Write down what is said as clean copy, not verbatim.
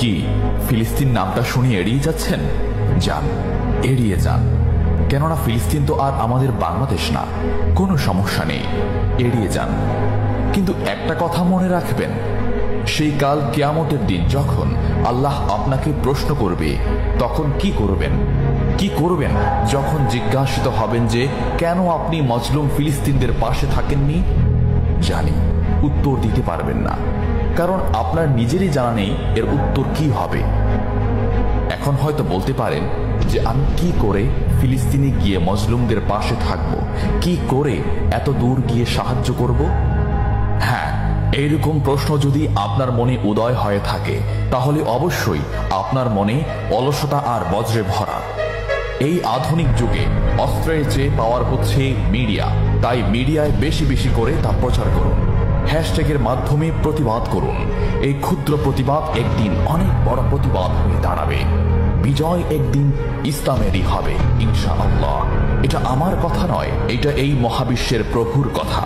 কি ফিলিস্তিন নামটা শুনে এড়িয়ে যাচ্ছেন? যান, এড়িয়ে যান। কেননা ফিলিস্তিন তো আর আমাদের বাংলাদেশ না। কোনো সমস্যা নেই, এড়িয়ে যান। কিন্তু একটা কথা মনে রাখবেন, সেই কাল কিয়ামতের দিন যখন আল্লাহ আপনাকে প্রশ্ন করবে, তখন কি করবেন? কি করবেন যখন জিজ্ঞাসিত হবেন যে কেন আপনি মজলুম ফিলিস্তিনদের পাশে থাকেননি? জানি উত্তর দিতে পারবেন না, কারণ আপনার নিজেরই জানা নেই এর উত্তর কি হবে। এখন হয়তো বলতে পারেন যে আমি কি করে ফিলিস্তিনে গিয়ে মজলুমদের পাশে থাকব, কি করে এত দূর গিয়ে সাহায্য করব? হ্যাঁ, এইরকম প্রশ্ন যদি আপনার মনে উদয় হয়ে থাকে, তাহলে অবশ্যই আপনার মনে অলসতা আর বজ্রে ভরা। এই আধুনিক যুগে অস্ত্রের চেয়ে পাওয়ার হচ্ছে মিডিয়া, তাই মিডিয়ায় বেশি বেশি করে তা প্রচার করুন। হ্যাশট্যাগের মাধ্যমে প্রতিবাদ করুন। এই ক্ষুদ্র প্রতিবাদ একদিন অনেক বড় প্রতিবাদ হয়ে দাঁড়াবে। বিজয় একদিন ইসলামেরই হবে ইনশাআল্লাহ। এটা আমার কথা নয়, এটা এই মহাবিশ্বের প্রভুর কথা।